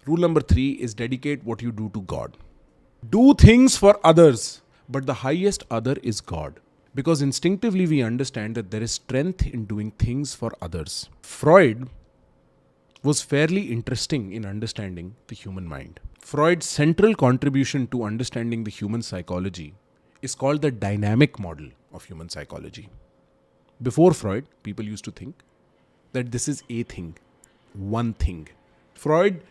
Rule number 3 is dedicate what you do to God. Do things for others, but the highest other is God. Because instinctively we understand that there is strength in doing things for others. Freud was fairly interesting in understanding the human mind. Freud's central contribution to understanding the human psychology is called the dynamic model of human psychology. Before Freud, people used to think that this is a thing, one thing. Freud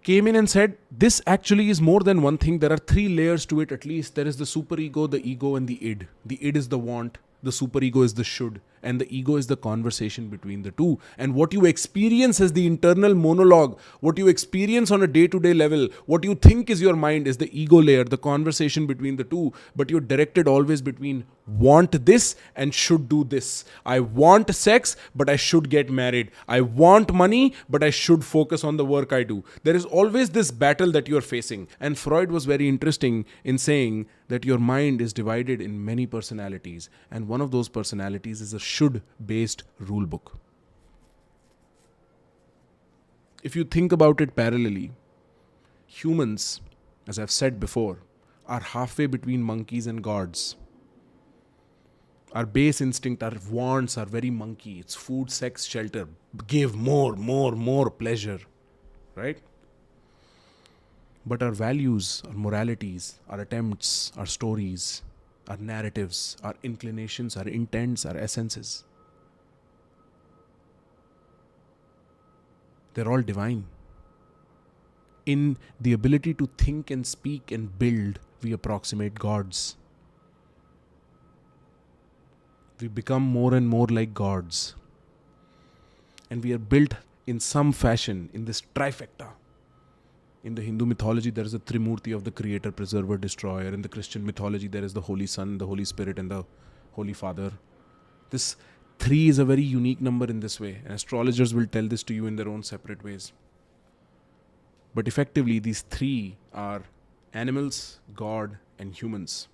came in and said, this actually is more than one thing. There are 3 layers to it at least. There is the superego, the ego, and the id. The id is the want, the superego is the should, and the ego is the conversation between the two. And what you experience as the internal monologue, what you experience on a day-to-day level, what you think is your mind is the ego layer, the conversation between the two. But you're directed always between want this and should do this. I want sex, but I should get married. I want money, but I should focus on the work I do. There is always this battle that you're facing. And Freud was very interesting in saying that your mind is divided in many personalities. And one of those personalities is a should-based rule book. If you think about it parallelly, humans, as I've said before, are halfway between monkeys and gods. Our base instinct, our wants are very monkey. It's food, sex, shelter. Give more pleasure. Right? But our values, our moralities, our attempts, our stories, our narratives, our inclinations, our intents, our essences, they're all divine. In the ability to think and speak and build, we approximate gods. We become more and more like gods. And we are built in some fashion in this trifecta. In the Hindu mythology, there is a Trimurti of the Creator, Preserver, Destroyer. In the Christian mythology, there is the Holy Son, the Holy Spirit, and the Holy Father. This 3 is a very unique number in this way. And astrologers will tell this to you in their own separate ways. But effectively, these 3 are animals, God, and humans.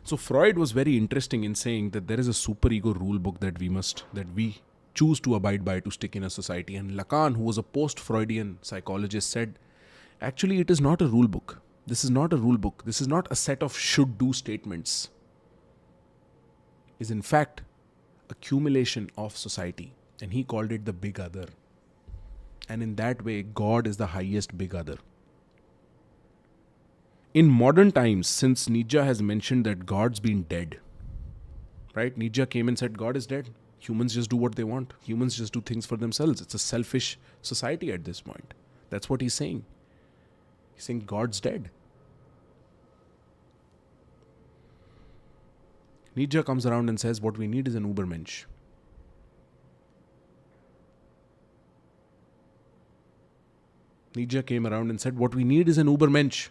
So Freud was very interesting in saying that there is a superego rule book that we choose to abide by to stick in a society. And Lacan, who was a post-Freudian psychologist, said, actually it is not a rule book. This is not a rule book. This is not a set of should-do statements. It is in fact accumulation of society. And he called it the big other. And in that way, God is the highest big other. In modern times, since Nietzsche has mentioned that God's been dead, right? Nietzsche came and said, God is dead. Humans just do what they want. Humans just do things for themselves. It's a selfish society at this point. That's what he's saying. He's saying God's dead. Nietzsche comes around and says, what we need is an ubermensch. Nietzsche came around and said, what we need is an ubermensch.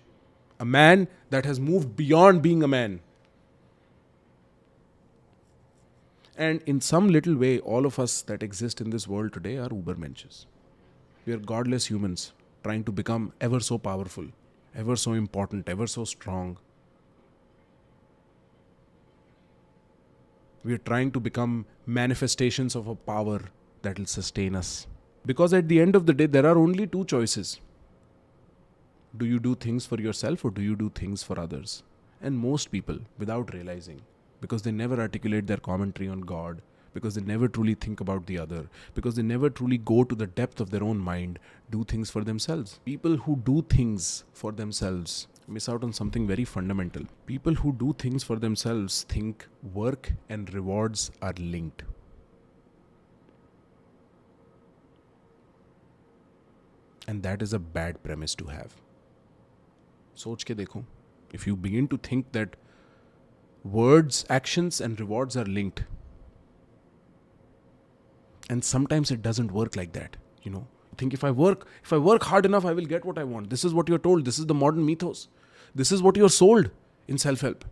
A man that has moved beyond being a man. And in some little way, all of us that exist in this world today are ubermensches. We are godless humans trying to become ever so powerful, ever so important, ever so strong. We are trying to become manifestations of a power that will sustain us. Because at the end of the day, there are only 2 choices. Do you do things for yourself or do you do things for others? And most people, without realizing, because they never articulate their commentary on God, because they never truly think about the other, because they never truly go to the depth of their own mind, do things for themselves. People who do things for themselves miss out on something very fundamental. People who do things for themselves think work and rewards are linked. And that is a bad premise to have. सोच के देखो, if you begin to think that words, actions and rewards are linked, and sometimes it doesn't work like that, you know. Think if I work hard enough, I will get what I want. This is what you're told. This is the modern mythos. This is what you're sold in self-help.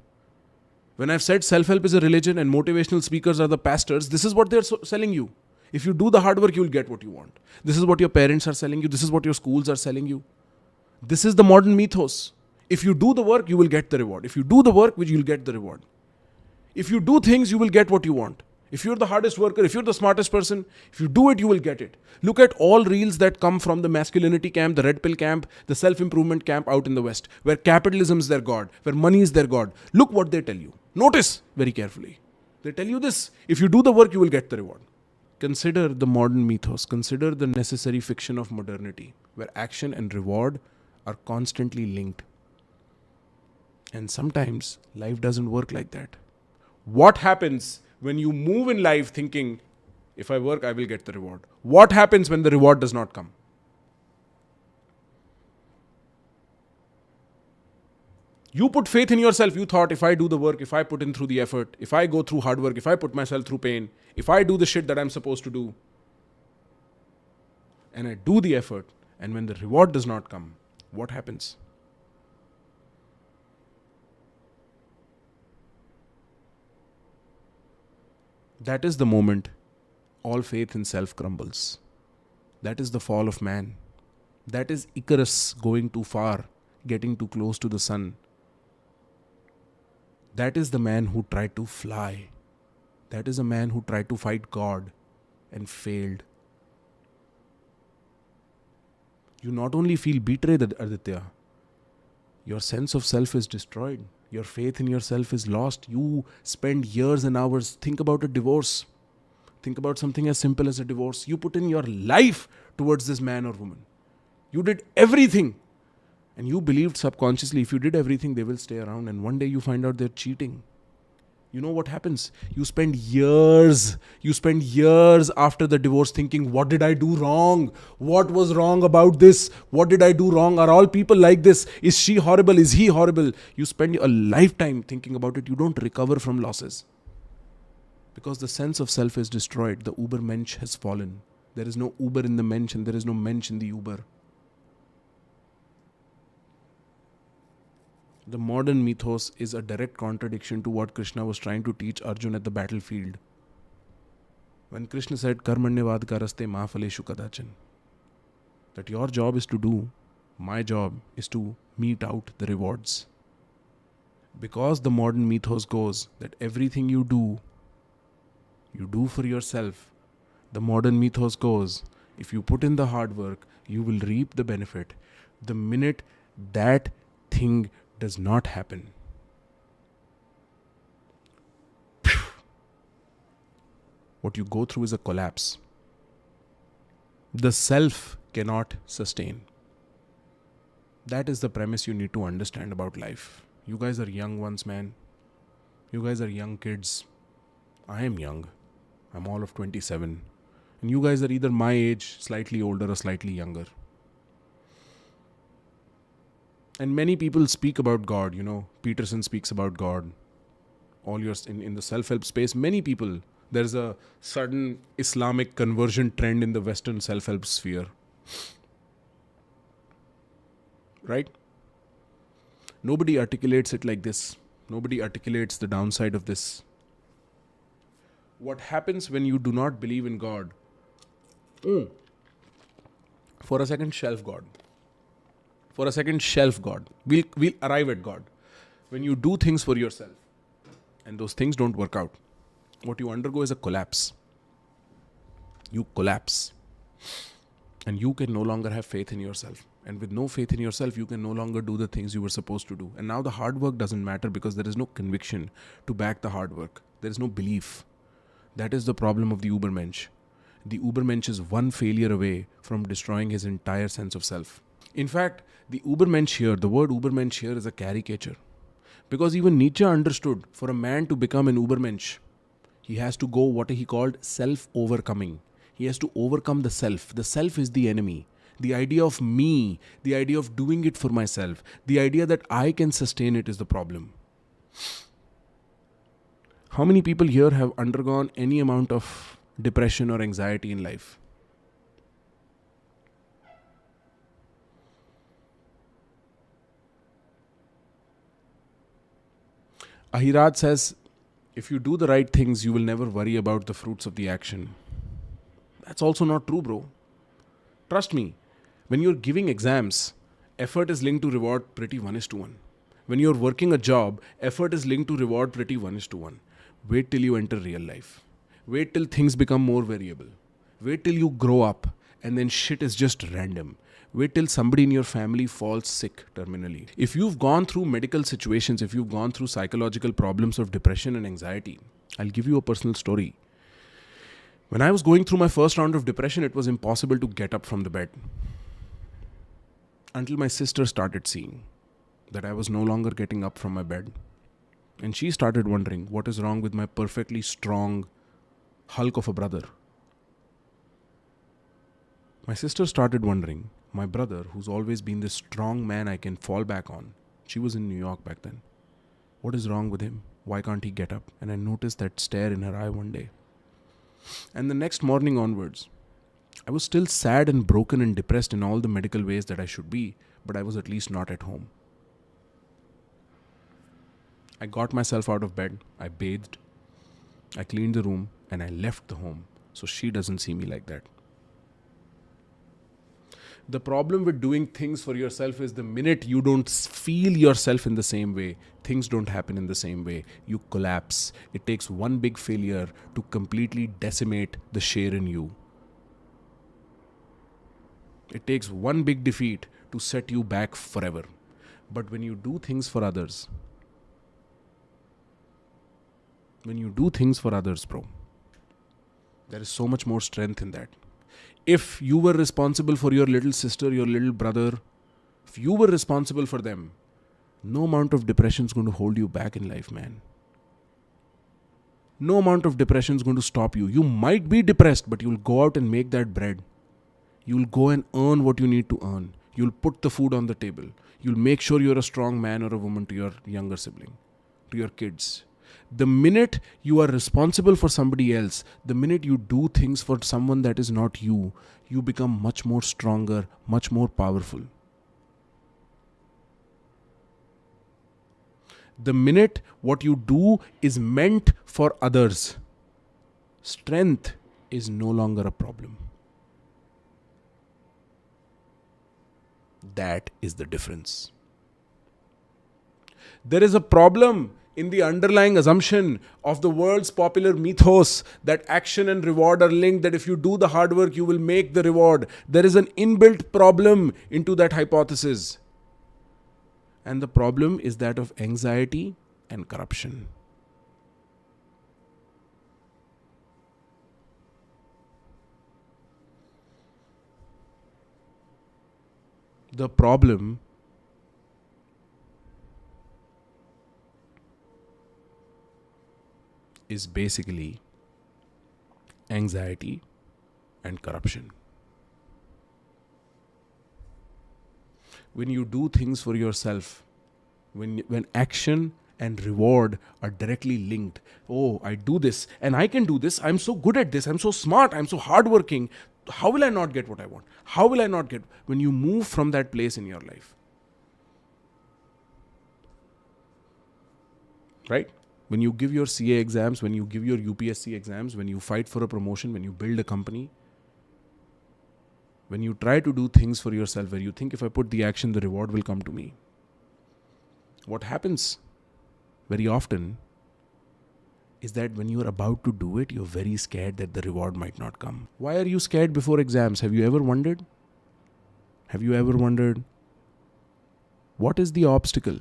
When I've said self-help is a religion and motivational speakers are the pastors, this is what they're selling you. If you do the hard work, you'll get what you want. This is what your parents are selling you. This is what your schools are selling you. This is the modern mythos. If you do the work, you will get the reward. If you do the work, you'll get the reward. If you do things, you will get what you want. If you're the hardest worker, if you're the smartest person, if you do it, you will get it. Look at all reels that come from the masculinity camp, the red pill camp, the self-improvement camp out in the West, where capitalism is their god, where money is their god. Look what they tell you. Notice very carefully. They tell you this: if you do the work, you will get the reward. Consider the modern mythos. Consider the necessary fiction of modernity, where action and reward are constantly linked. And sometimes life doesn't work like that. What happens when you move in life thinking, if I work, I will get the reward? What happens when the reward does not come? You put faith in yourself. You thought, if I do the work, if I put in through the effort, if I go through hard work, if I put myself through pain, if I do the shit that I'm supposed to do, and I do the effort, and when the reward does not come, what happens? That is the moment all faith in self crumbles. That is the fall of man. That is Icarus going too far, getting too close to the sun. That is the man who tried to fly. That is a man who tried to fight God and failed. You not only feel betrayed, Aditya, your sense of self is destroyed. Your faith in yourself is lost. You spend years and hours. Think about a divorce. Think about something as simple as a divorce. You put in your life towards this man or woman. You did everything. And you believed subconsciously, if you did everything, they will stay around. And one day you find out they're cheating. You know what happens? You spend years after the divorce thinking, what did I do wrong? What was wrong about this? What did I do wrong? Are all people like this? Is she horrible? Is he horrible? You spend a lifetime thinking about it. You don't recover from losses. Because the sense of self is destroyed. The ubermensch has fallen. There is no uber in the mensch and there is no mensch in the uber. The modern mythos is a direct contradiction to what Krishna was trying to teach Arjun at the battlefield. When Krishna said, Karmanyevad karaste ma phaleshu kadachan, that your job is to do, my job is to mete out the rewards. Because the modern mythos goes that everything you do for yourself. The modern mythos goes, if you put in the hard work, you will reap the benefit. The minute that thing does not happen, what you go through is a collapse. The self cannot sustain. That is the premise you need to understand about life. You guys are young ones, man. You guys are young kids. I am young. I'm all of 27. And you guys are either my age, slightly older, or slightly younger. And many people speak about God, Peterson speaks about God. All yours in the self-help space, many people, there's a sudden Islamic conversion trend in the Western self-help sphere. Right? Nobody articulates it like this. Nobody articulates the downside of this. What happens when you do not believe in God? For a second, shelf God. For a second, shelf God. We'll arrive at God. When you do things for yourself and those things don't work out, what you undergo is a collapse. You collapse. And you can no longer have faith in yourself. And with no faith in yourself, you can no longer do the things you were supposed to do. And now the hard work doesn't matter because there is no conviction to back the hard work. There is no belief. That is the problem of the ubermensch. The ubermensch is one failure away from destroying his entire sense of self. In fact, the ubermensch here, the word ubermensch here is a caricature. Because even Nietzsche understood for a man to become an ubermensch, he has to go what he called self-overcoming. He has to overcome the self. The self is the enemy. The idea of me, the idea of doing it for myself, the idea that I can sustain it is the problem. How many people here have undergone any amount of depression or anxiety in life? Ahiraj says, if you do the right things, you will never worry about the fruits of the action. That's also not true, bro. Trust me, when you're giving exams, effort is linked to reward pretty 1:1. When you're working a job, effort is linked to reward pretty 1:1. Wait till you enter real life. Wait till things become more variable. Wait till you grow up and then shit is just random. Wait till somebody in your family falls sick terminally. If you've gone through medical situations, if you've gone through psychological problems of depression and anxiety, I'll give you a personal story. When I was going through my first round of depression, it was impossible to get up from the bed. Until my sister started seeing that I was no longer getting up from my bed. And she started wondering what is wrong with my perfectly strong hulk of a brother. My sister started wondering, my brother, who's always been this strong man I can fall back on, she was in New York back then. What is wrong with him? Why can't he get up? And I noticed that stare in her eye one day. And the next morning onwards, I was still sad and broken and depressed in all the medical ways that I should be, but I was at least not at home. I got myself out of bed, I bathed, I cleaned the room, and I left the home so she doesn't see me like that. The problem with doing things for yourself is the minute you don't feel yourself in the same way, things don't happen in the same way. You collapse. It takes one big failure to completely decimate the Sher in you. It takes one big defeat to set you back forever. But when you do things for others, bro, there is so much more strength in that. If you were responsible for your little sister, your little brother, if you were responsible for them, no amount of depression is going to hold you back in life, man. No amount of depression is going to stop you. You might be depressed, but you'll go out and make that bread. You'll go and earn what you need to earn. You'll put the food on the table. You'll make sure you're a strong man or a woman to your younger sibling, to your kids. The minute you are responsible for somebody else, the minute you do things for someone that is not you, you become much more stronger, much more powerful. The minute what you do is meant for others, strength is no longer a problem. That is the difference. There is a problem in the underlying assumption of the world's popular mythos that action and reward are linked, that if you do the hard work, you will make the reward. There is an inbuilt problem into that hypothesis. And the problem is that of anxiety and corruption. The problem is basically anxiety and corruption. When you do things for yourself, when action and reward are directly linked, oh, I do this and I can do this, I'm so good at this, I'm so smart, I'm so hardworking, how will I not get what I want? How will I not get? When you move from that place in your life, right? When you give your CA exams, when you give your UPSC exams, when you fight for a promotion, when you build a company, when you try to do things for yourself, where you think if I put the action, the reward will come to me. What happens very often is that when you are about to do it, you're very scared that the reward might not come. Why are you scared before exams? Have you ever wondered? Have you ever wondered, what is the obstacle?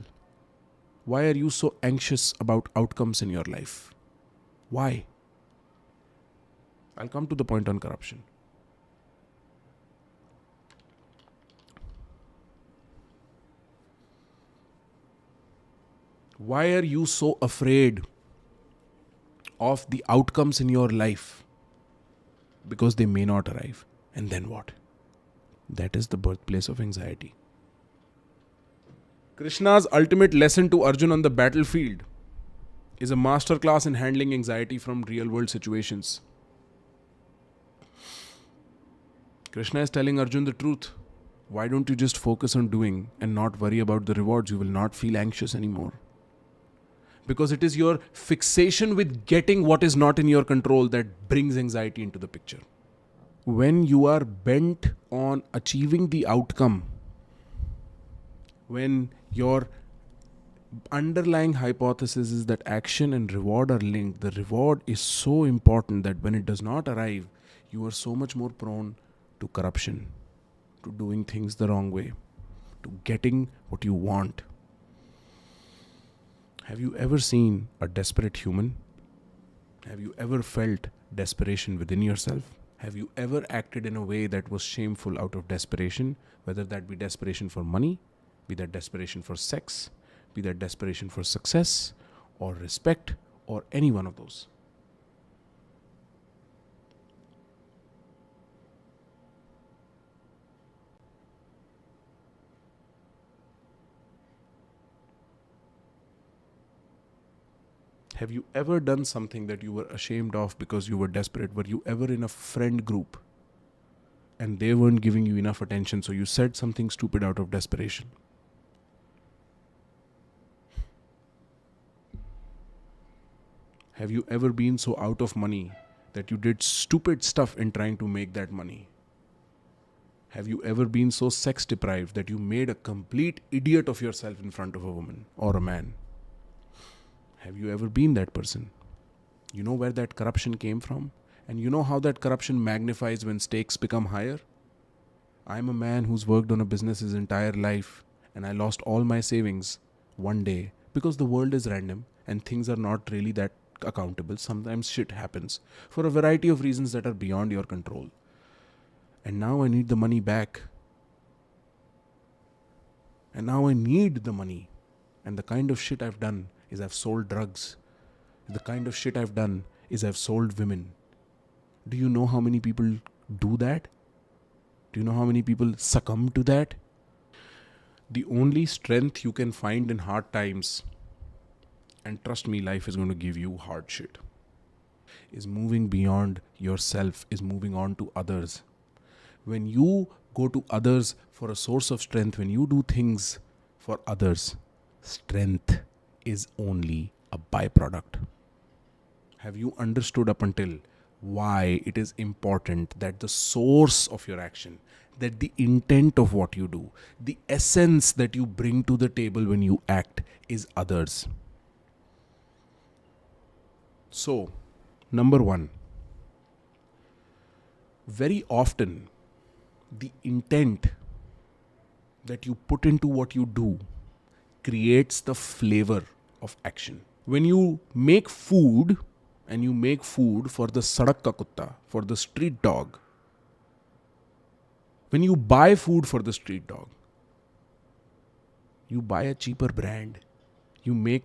Why are you so anxious about outcomes in your life? Why? I'll come to the point on corruption. Why are you so afraid of the outcomes in your life? Because they may not arrive. And then what? That is the birthplace of anxiety. Krishna's ultimate lesson to Arjun on the battlefield is a masterclass in handling anxiety from real-world situations. Krishna is telling Arjun the truth. Why don't you just focus on doing and not worry about the rewards? You will not feel anxious anymore. Because it is your fixation with getting what is not in your control that brings anxiety into the picture. When you are bent on achieving the outcome, when your Underlying hypothesis is that action and reward are linked. The reward is so important that when it does not arrive, you are so much more prone to corruption, to doing things the wrong way, to getting what you want. Have you ever seen a desperate human? Have you ever felt desperation within yourself? Have you ever acted in a way that was shameful out of desperation? Whether that be desperation for money, be that desperation for sex, be that desperation for success or respect or any one of those. Have you ever done something that you were ashamed of because you were desperate? Were you ever in a friend group and they weren't giving you enough attention, so you said something stupid out of desperation? Have you ever been so out of money that you did stupid stuff in trying to make that money? Have you ever been so sex deprived that you made a complete idiot of yourself in front of a woman or a man? Have you ever been that person? You know where that corruption came from? And you know how that corruption magnifies when stakes become higher? I'm a man who's worked on a business his entire life, and I lost all my savings one day because the world is random and things are not really that accountable. Sometimes shit happens for a variety of reasons that are beyond your control. And now I need the money back. And now I need the money. And the kind of shit I've done is I've sold drugs. The kind of shit I've done is I've sold women. Do you know how many people do that? Do you know how many people succumb to that? The only strength you can find in hard times, and trust me, life is going to give you hard shit, is moving beyond yourself, is moving on to others. When you go to others for a source of strength, when you do things for others, strength is only a byproduct. Have you understood up until why it is important that the source of your action, that the intent of what you do, the essence that you bring to the table when you act is others? So, number one, very often the intent that you put into what you do creates the flavor of action. When you make food, and you make food for the sadak ka kutta, for the street dog, when you buy food for the street dog, you buy a cheaper brand, you make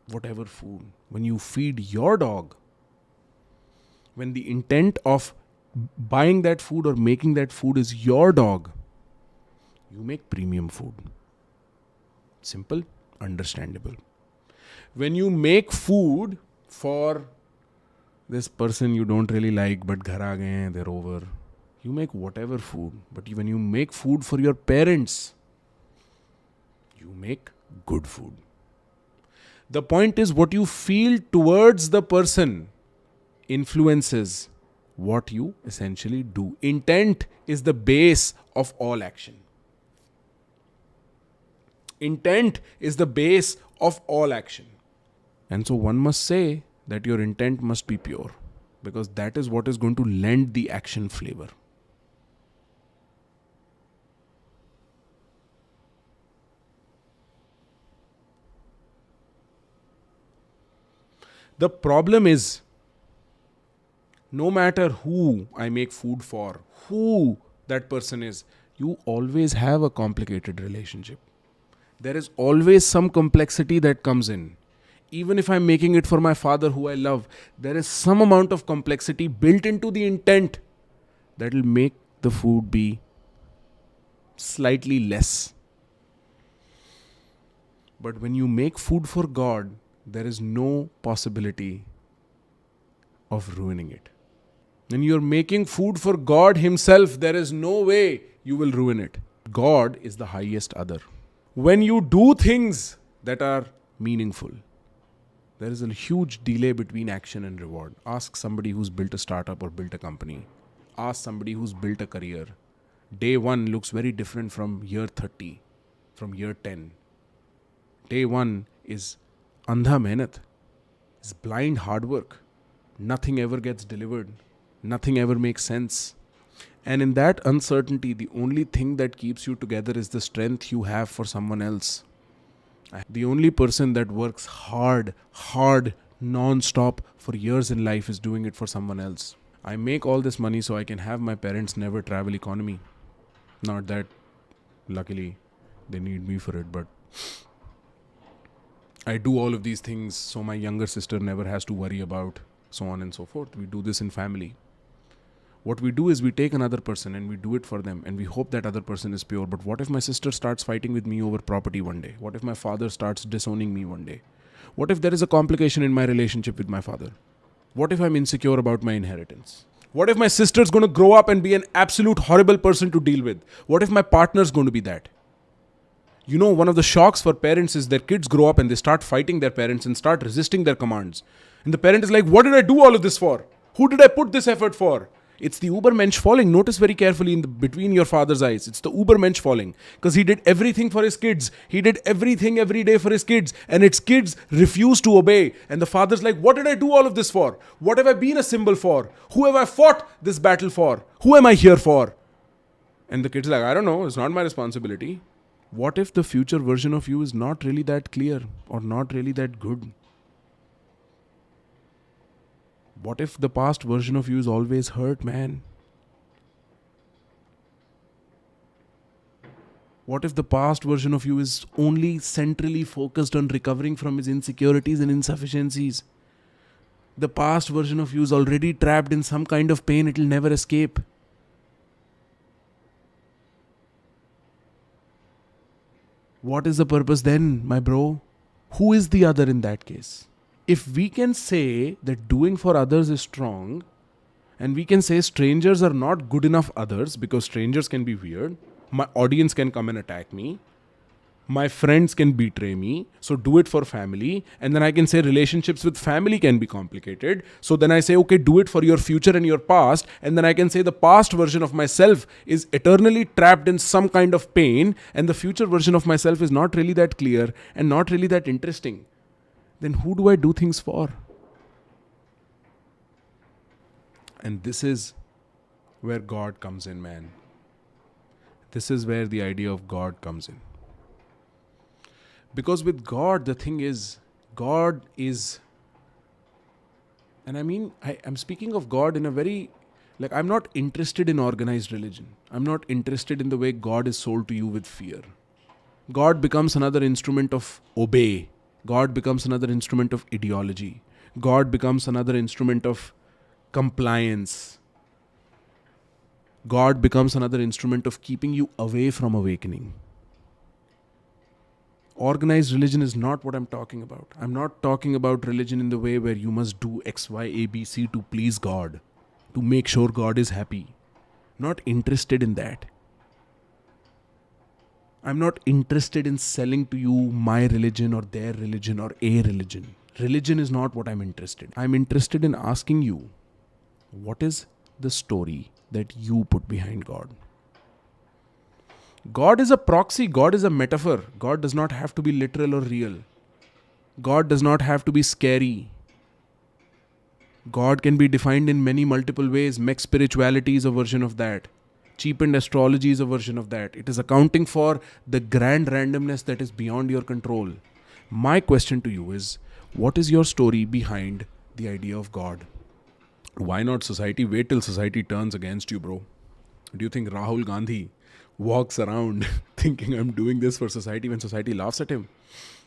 whatever food. When you feed your dog, when the intent of buying that food or making that food is your dog, you make premium food. Simple, understandable. When you make food for this person you don't really like, but ghar aa gaye hain, they're over, you make whatever food. But when you make food for your parents, you make good food. The point is, what you feel towards the person influences what you essentially do. Intent is the base of all action. Intent is the base of all action. And so one must say that your intent must be pure, because that is what is going to lend the action flavor. The problem is, no matter who I make food for, who that person is, you always have a complicated relationship. There is always some complexity that comes in. Even if I'm making it for my father who I love, there is some amount of complexity built into the intent that will make the food be slightly less. But when you make food for God, there is no possibility of ruining it. When you're making food for God Himself, there is no way you will ruin it. God is the highest other. When you do things that are meaningful, there is a huge delay between action and reward. Ask somebody who's built a startup or built a company. Ask somebody who's built a career. Day 1 looks very different from year 30, from year 10. Day 1 is andha mehnat, is blind hard work. Nothing ever gets delivered. Nothing ever makes sense. And in that uncertainty, the only thing that keeps you together is the strength you have for someone else. The only person that works hard, non-stop for years in life is doing it for someone else. I make all this money so I can have my parents never travel economy. Not that, luckily, they need me for it, but I do all of these things so my younger sister never has to worry about, so on and so forth. We do this in family. What we do is we take another person and we do it for them and we hope that other person is pure. But what if my sister starts fighting with me over property one day? What if my father starts disowning me one day? What if there is a complication in my relationship with my father? What if I'm insecure about my inheritance? What if my sister's going to grow up and be an absolute horrible person to deal with? What if my partner's going to be that? You know, one of the shocks for parents is their kids grow up and they start fighting their parents and start resisting their commands. And the parent is like, what did I do all of this for? Who did I put this effort for? It's the ubermensch falling. Notice very carefully between your father's eyes. It's the ubermensch falling. Because he did everything for his kids. He did everything every day for his kids. And its kids refused to obey. And the father's like, what did I do all of this for? What have I been a symbol for? Who have I fought this battle for? Who am I here for? And the kid's like, I don't know. It's not my responsibility. What if the future version of you is not really that clear or not really that good? What if the past version of you is always hurt, man? What if the past version of you is only centrally focused on recovering from his insecurities and insufficiencies? The past version of you is already trapped in some kind of pain it will never escape. What is the purpose then, my bro? Who is the other in that case? If we can say that doing for others is strong, and we can say strangers are not good enough others because strangers can be weird, my audience can come and attack me, my friends can betray me, so do it for family, and then I can say relationships with family can be complicated, so then I say, okay, do it for your future and your past, and then I can say the past version of myself is eternally trapped in some kind of pain, and the future version of myself is not really that clear and not really that interesting. Then who do I do things for? And this is where God comes in, man. This is where the idea of God comes in. Because with God, the thing is, God is, and I mean, I'm speaking of God in a very, like, I'm not interested in organized religion. I'm not interested in the way God is sold to you with fear. God becomes another instrument of obey. God becomes another instrument of ideology. God becomes another instrument of compliance. God becomes another instrument of keeping you away from awakening. Organized religion is not what I'm talking about. I'm not talking about religion in the way where you must do X, Y, A, B, C to please God, to make sure God is happy. Not interested in that. I'm not interested in selling to you my religion or their religion or a religion. Religion is not what I'm interested in. I'm interested in asking you, what is the story that you put behind God? God is a proxy. God is a metaphor. God does not have to be literal or real. God does not have to be scary. God can be defined in many multiple ways. Mech spirituality is a version of that. Cheapened astrology is a version of that. It is accounting for the grand randomness that is beyond your control. My question to you is, what is your story behind the idea of God? Why not society? Wait till society turns against you, bro. Do you think Rahul Gandhi walks around thinking I'm doing this for society when society laughs at him?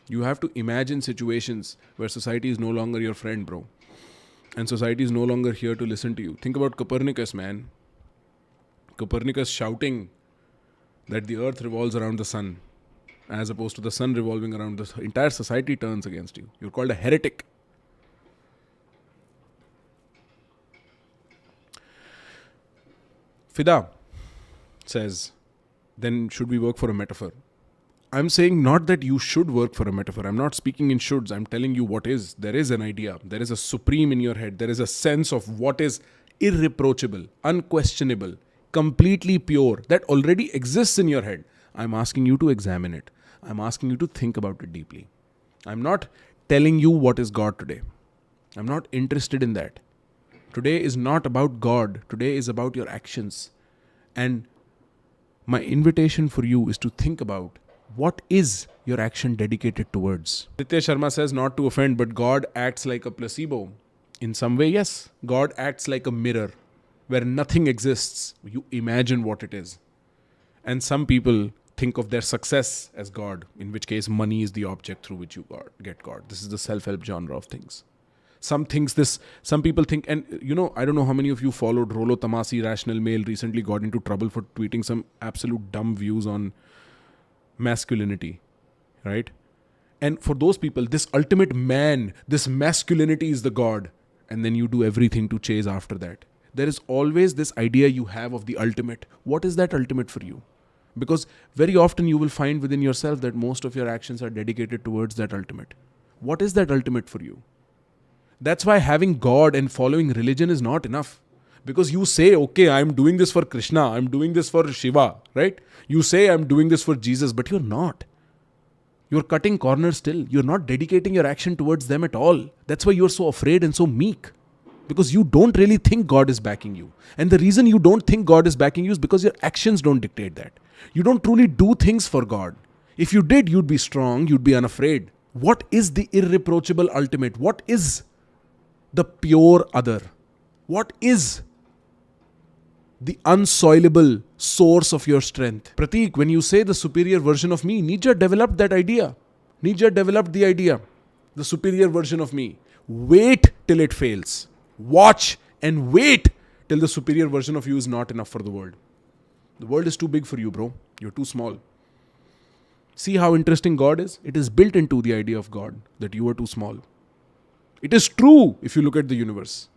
You have to imagine situations where society is no longer your friend, bro. And society is no longer here to listen to you. Think about Copernicus, man. Copernicus shouting that the earth revolves around the sun as opposed to the sun revolving around the entire society turns against you. You're called a heretic. Fida says, then should we work for a metaphor? I'm saying not that you should work for a metaphor. I'm not speaking in shoulds. I'm telling you what is. There is an idea. There is a supreme in your head. There is a sense of what is irreproachable, unquestionable, completely pure, that already exists in your head. I'm asking you to examine it. I'm asking you to think about it deeply. I'm not telling you what is God today. I'm not interested in that. Today is not about God. Today is about your actions. And my invitation for you is to think about what is your action dedicated towards. Aditya Sharma says, not to offend, but God acts like a placebo. In some way, yes. God acts like a mirror where nothing exists. You imagine what it is. And some people think of their success as God, in which case money is the object through which you get God. This is the self-help genre of things. Some people think, and I don't know how many of you followed Rolo Tamasi, Rational Male, recently got into trouble for tweeting some absolute dumb views on masculinity, right? And for those people, this ultimate man, this masculinity is the God. And then you do everything to chase after that. There is always this idea you have of the ultimate. What is that ultimate for you? Because very often you will find within yourself that most of your actions are dedicated towards that ultimate. What is that ultimate for you? That's why having God and following religion is not enough. Because you say, okay, I'm doing this for Krishna, I'm doing this for Shiva, right? You say I'm doing this for Jesus, but you're not. You're cutting corners still. You're not dedicating your action towards them at all. That's why you're so afraid and so meek. Because you don't really think God is backing you. And the reason you don't think God is backing you is because your actions don't dictate that. You don't truly do things for God. If you did, you'd be strong, you'd be unafraid. What is the irreproachable ultimate? What is the pure other? What is the unsoilable source of your strength? Pratik, when you say the superior version of me, Nietzsche developed that idea. Nietzsche developed the idea. The superior version of me. Wait till it fails. Watch and wait till the superior version of you is not enough for the world. The world is too big for you, bro. You're too small. See how interesting God is? It is built into the idea of God that you are too small. It is true if you look at the universe.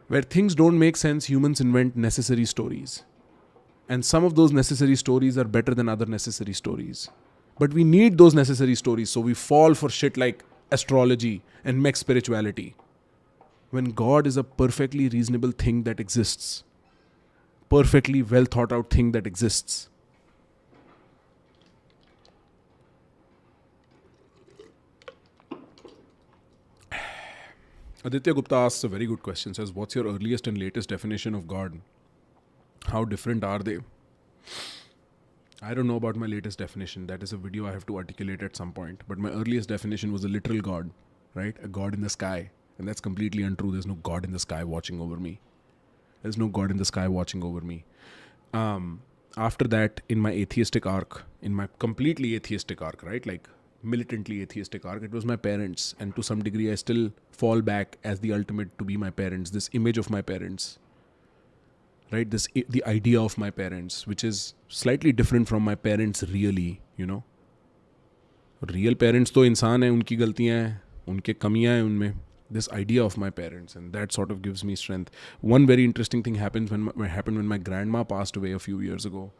Where things don't make sense, humans invent necessary stories. And some of those necessary stories are better than other necessary stories. But we need those necessary stories, so we fall for shit like astrology and mech spirituality. When God is a perfectly reasonable thing that exists. Perfectly well thought out thing that exists. Aditya Gupta asks a very good question. Says, what's your earliest and latest definition of God? How different are they? I don't know about my latest definition. That is a video I have to articulate at some point. But my earliest definition was a literal God, right? A God in the sky. And that's completely untrue. There's no God in the sky watching over me. There's no God in the sky watching over me. After that, in my atheistic arc, in my completely atheistic arc, right? Like militantly atheistic arc, it was my parents. And to some degree, I still fall back as the ultimate to be my parents. This image of my parents, right? The idea of my parents, which is slightly different from my parents really, Real parents to इंसान है, उनकी गलतियाँ हैं, उनके कमियाँ हैं उनमें. This idea of my parents, and that sort of gives me strength. One very interesting thing happened when my grandma passed away a few years ago.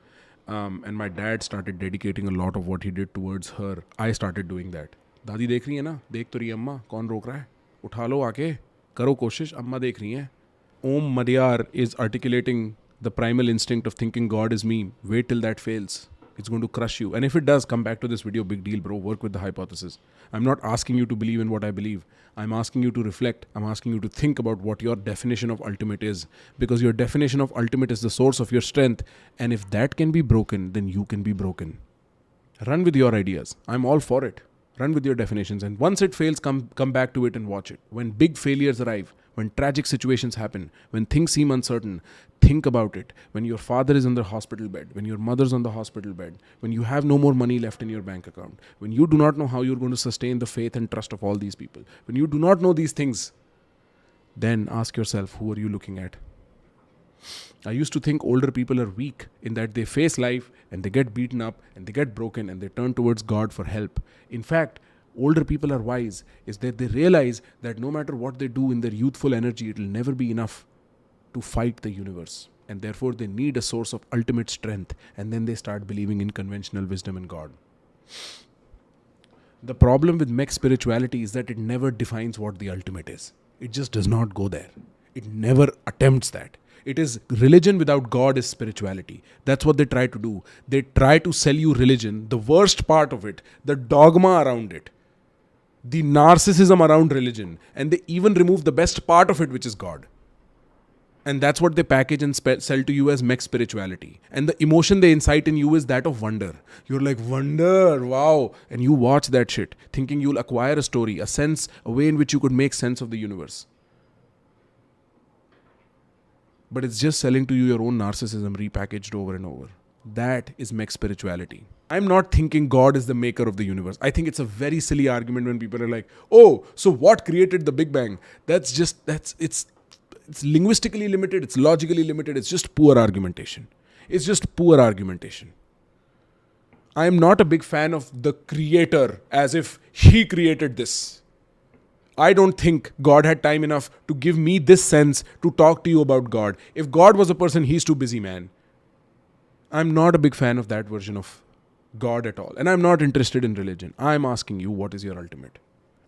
And my dad started dedicating a lot of what he did towards her. I started doing that. दादी देख रही है ना, देख तो रही है अम्मा, कौन रोक रहा है, उठा लो आके, करो कोशिश, अम्मा देख रही हैं. Om Madhyar is articulating the primal instinct of thinking God is me. Wait till that fails. It's going to crush you. And if it does, come back to this video, big deal, bro. Work with the hypothesis. I'm not asking you to believe in what I believe. I'm asking you to reflect. I'm asking you to think about what your definition of ultimate is. Because your definition of ultimate is the source of your strength. And if that can be broken, then you can be broken. Run with your ideas. I'm all for it. Run with your definitions. And once it fails, come back to it and watch it. When big failures arrive, when tragic situations happen, when things seem uncertain, think about it. When your father is in the hospital bed, when your mother's on the hospital bed, when you have no more money left in your bank account, when you do not know how you're going to sustain the faith and trust of all these people, when you do not know these things, then ask yourself, who are you looking at? I used to think older people are weak in that they face life and they get beaten up and they get broken and they turn towards God for help. In fact, older people are wise is that they realize that no matter what they do in their youthful energy, it will never be enough to fight the universe. And therefore, they need a source of ultimate strength. And then they start believing in conventional wisdom and God. The problem with mech spirituality is that it never defines what the ultimate is. It just does not go there. It never attempts that. It is religion without God is spirituality. That's what they try to do. They try to sell you religion, the worst part of it, the dogma around it, the narcissism around religion, and they even remove the best part of it, which is God. And that's what they package and sell to you as mech spirituality. And the emotion they incite in you is that of wonder. You're like, wonder, wow. And you watch that shit, thinking you'll acquire a story, a sense, a way in which you could make sense of the universe. But it's just selling to you your own narcissism repackaged over and over. That is mech spirituality. I'm not thinking God is the maker of the universe. I think it's a very silly argument when people are like, oh, so what created the Big Bang? It's linguistically limited, it's logically limited, it's just poor argumentation. It's just poor argumentation. I am not a big fan of the creator as if he created this. I don't think God had time enough to give me this sense to talk to you about God. If God was a person, he's too busy, man. I'm not a big fan of that version of God at all. And I'm not interested in religion. I'm asking you, what is your ultimate?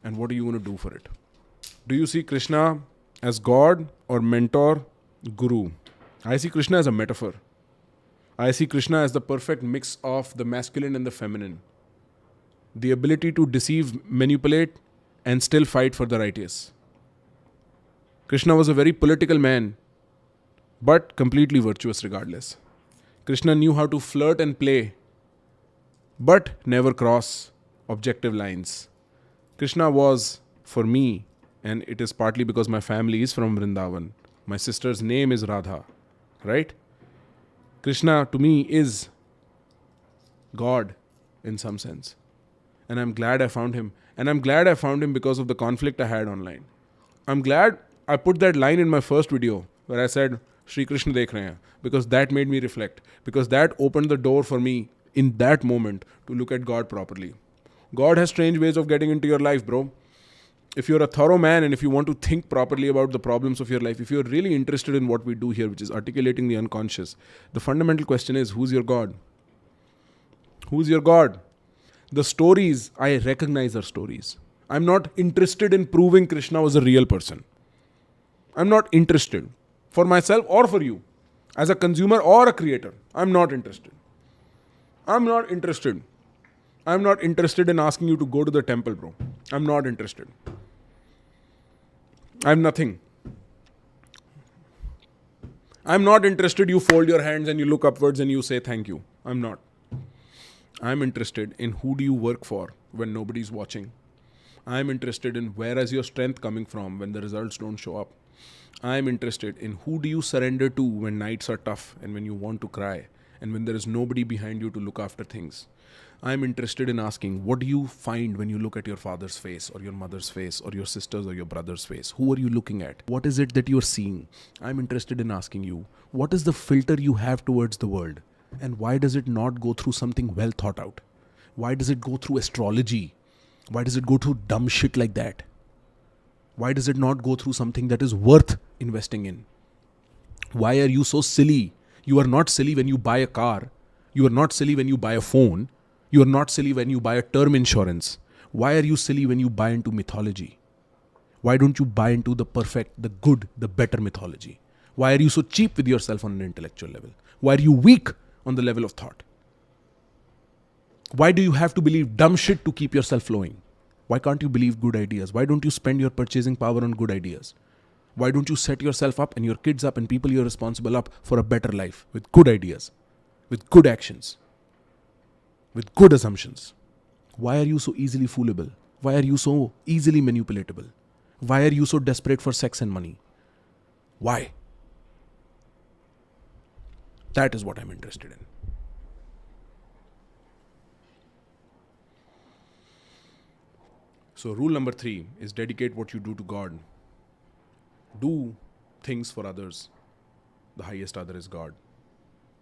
And what are you going to do for it? Do you see Krishna as God or mentor, guru? I see Krishna as a metaphor. I see Krishna as the perfect mix of the masculine and the feminine. The ability to deceive, manipulate, and still fight for the righteous. Krishna was a very political man, but completely virtuous regardless. Krishna knew how to flirt and play, but never cross objective lines. Krishna was, for me, and it is partly because my family is from Vrindavan. My sister's name is Radha, right? Krishna to me is God in some sense. And I'm glad I found him. And I'm glad I found him because of the conflict I had online. I'm glad I put that line in my first video where I said, Shri Krishna dekh rahe hain, because that made me reflect. Because that opened the door for me in that moment to look at God properly. God has strange ways of getting into your life, bro. If you're a thorough man and if you want to think properly about the problems of your life, if you're really interested in what we do here, which is articulating the unconscious, the fundamental question is, who's your God? Who's your God? The stories I recognize are stories. I'm not interested in proving Krishna was a real person. I'm not interested. For myself or for you. As a consumer or a creator. I'm not interested. I'm not interested. I'm not interested in asking you to go to the temple, bro. I'm not interested. I'm nothing. I'm not interested. You fold your hands and you look upwards and you say thank you. I'm not. I'm interested in who do you work for when nobody's watching. I'm interested in where is your strength coming from when the results don't show up. I'm interested in who do you surrender to when nights are tough and when you want to cry and when there is nobody behind you to look after things. I'm interested in asking, what do you find when you look at your father's face or your mother's face or your sister's or your brother's face? Who are you looking at? What is it that you're seeing? I'm interested in asking you, what is the filter you have towards the world? And why does it not go through something well thought out? Why does it go through astrology? Why does it go through dumb shit like that? Why does it not go through something that is worth investing in? Why are you so silly? You are not silly when you buy a car. You are not silly when you buy a phone. You are not silly when you buy a term insurance. Why are you silly when you buy into mythology? Why don't you buy into the perfect, the good, the better mythology? Why are you so cheap with yourself on an intellectual level? Why are you weak on the level of thought? Why do you have to believe dumb shit to keep yourself flowing? Why can't you believe good ideas? Why don't you spend your purchasing power on good ideas? Why don't you set yourself up and your kids up and people you're responsible up for a better life with good ideas, with good actions, with good assumptions? Why are you so easily foolable? Why are you so easily manipulatable? Why are you so desperate for sex and money? Why? That is what I'm interested in. So rule number 3 is dedicate what you do to God. Do things for others. The highest other is God.